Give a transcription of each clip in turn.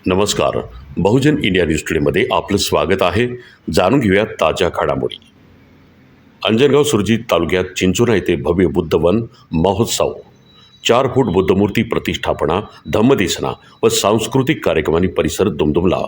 नमस्कार. बहुजन India news टुडेमध्ये आपलं स्वागत आहे. जाणून घेऊया ताज्या घडामोडी. अंजनगाव सुरजी तालुक्यात चिंचोना येथे भव्य बुद्ध वन महोत्सव, 4 फूट बुद्धमूर्ती प्रतिष्ठापना, धम्मदेसना व सांस्कृतिक कार्यक्रमांनी परिसर दुमदुमला.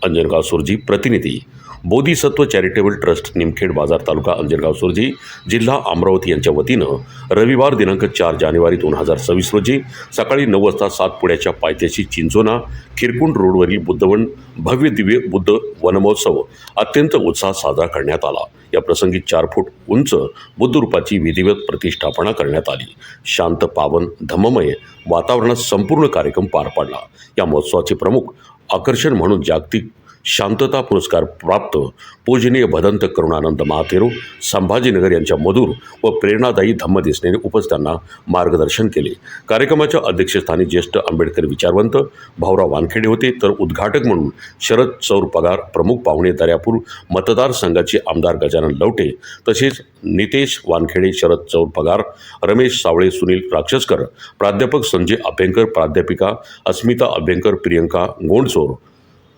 अंजनगाव सुरजी प्रतिनिधी बोधिसत्व चॅरिटेबल ट्रस्ट, निमखेड बाजार तालुका अंजनगाव सुरजी, जिल्हा अमरावती यांच्या वतीनं रविवार दिनांक 4 जानेवारी 2026 रोजी सकाळी 9 वाजता सातपुड्याच्या पायथ्याशी चिंचोना खिरकुंड रोडवरील बुद्धवन भव्य दिव्य बुद्ध वनमहोत्सव अत्यंत उत्साहात साजरा करण्यात आला. या प्रसंगी 4 फूट उंच बुद्धरूपाची विधिवत प्रतिष्ठापना करण्यात आली. शांत, पावन, धम्ममय वातावरणात संपूर्ण कार्यक्रम पार पडला. या महोत्सवाचे प्रमुख आकर्षण म्हणून जागतिक शांतता पुरस्कार प्राप्त पूजनीय भदंत करुणानंद महाथेरो संभाजीनगर यांच्या मधुर व प्रेरणादायी धम्मदेसनेने उपस्थितांना मार्गदर्शन केले. कार्यक्रमाच्या अध्यक्षस्थानी ज्येष्ठ आंबेडकर विचारवंत भाऊराव वानखेडे होते, तर उद्घाटक म्हणून शरद चौर पगार, प्रमुख पाहुणे दर्यापूर मतदारसंघाचे आमदार गजानन लवटे, तसेच नितेश वानखेडे, शरद चौर पगार, रमेश सावळे, सुनील राक्षसकर, प्राध्यापक संजय अभ्यंकर, प्राध्यापिका अस्मिता अभ्यंकर, प्रियंका गोंडचोर,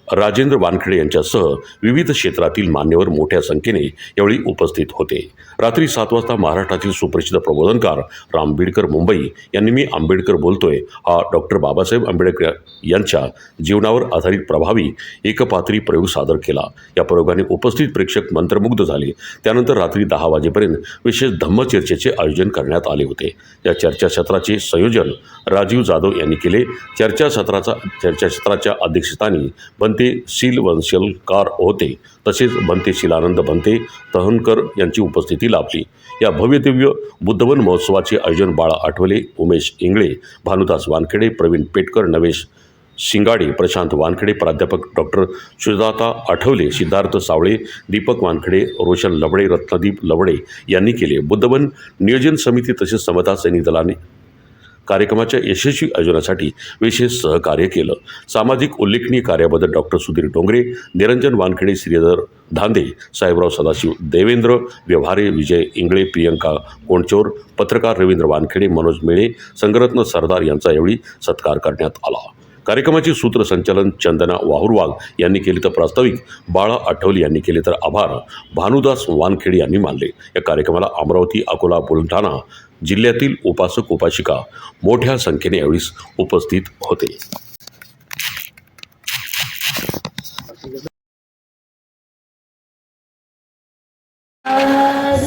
राजेंद्र वानखेडे यांच्यासह विविध क्षेत्रातील मान्यवर मोठ्या संख्येने यावेळी उपस्थित होते. रात्री 7 वाजता महाराष्ट्रातील सुप्रसिद्ध प्रबोधनकार राम बीडकर मुंबई यांनी मी आंबेडकर बोलतोय हा डॉक्टर बाबासाहेब आंबेडकर यांच्या जीवनावर आधारित प्रभावी एकपात्री प्रयोग सादर केला. या प्रयोगाने उपस्थित प्रेक्षक मंत्रमुग्ध झाले. त्यानंतर रात्री 10 वाजेपर्यंत विशेष धम्मचर्चेचे आयोजन करण्यात आले होते. या चर्चासत्राचे संयोजन राजीव जाधव यांनी केले. चर्चासत्राच्या अध्यक्षस्थानी बनते शीलवंशलकार होते, तसेच बनते शीलानंद बनते तहनकर यांची उपस्थिती लाभली. या भव्य दिव्य बुद्धवन महोत्सवाचे आयोजन बाळा आठवले, उमेश इंगळे, भानुदास वानखेडे, प्रवीण पेटकर, नवेश शिंगाडे, प्रशांत वानखेडे, प्राध्यापक डॉक्टर सुजाता आठवले, सिद्धार्थ सावळे, दीपक वानखेडे, रोशन लवडे, रत्नदीप लवडे यांनी केले. बुद्धवन नियोजन समिती तसेच समता सैनिक दलाने कार्यक्रमाच्या यशस्वी आयोजनासाठी विशेष सहकार्य केलं. सामाजिक उल्लेखनीय कार्याबद्दल डॉक्टर सुधीर डोंगरे, निरंजन वानखेडे, श्रीधर धांदे, साहेबराव सदाशिव, देवेंद्र व्यवहारे, विजय इंगळे, प्रियंका गोंडचोर, पत्रकार रवींद्र वानखेडे, मनोज मेळे, संगरत्न सरदार यांचा यावेळी सत्कार करण्यात आला. कार्यक्रमाचे सूत्रसंचालन चंदना वाहुरवाग यांनी केले, तर प्रास्ताविक बाळा आठवले यांनी केले, तर आभार भानुदास वानखेडे यांनी मानले. या कार्यक्रमाला अमरावती, अकोला, बुलढाणा जिल्ह्यातील उपासक उपासिका मोठ्या संख्येने यावेळी उपस्थित होते.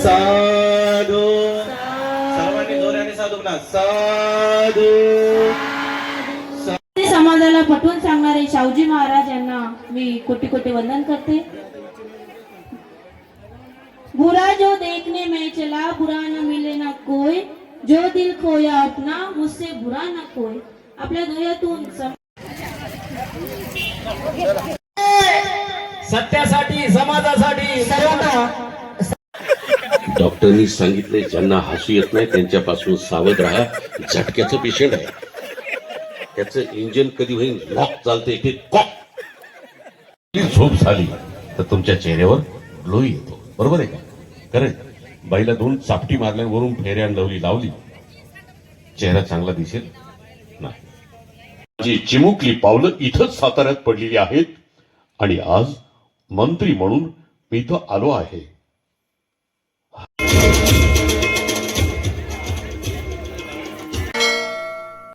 साधू, सर्वांनी जोराने साधू म्हणा. साधू. समाजाला पटवून सांगणारे शाहूजी महाराज यांना मी कोटी कोटी वंदन करते. बुरा जो देखने में चला, बुरा न मिले ना कोई, जो दिल खोया अपना, मुझसे बुरा न कोई. आपल्या ध्येयातून सत्यासाठी, समाजासाठी सर्वांना डॉक्टरांनी सांगितले, ज्यांना हसू येत नाही त्यांच्यापासून सावध राहा. झटक्याचं पेशंट आहे, त्याचं इंजिन कधी होईल लॉक चालते की कॉक. झोप झाली तर तुमच्या चेहऱ्यावर ग्लो येतो, बरोबर आहे का? खरं बाईला 2 चापटी मारल्यावरून फेऱ्या लावली, चेहरा चांगला दिसेल नाही. जी चिमुकली पावलं इथंच साताऱ्यात पडलेली आहेत आणि आज मंत्री म्हणून मी इथं आलो आहे.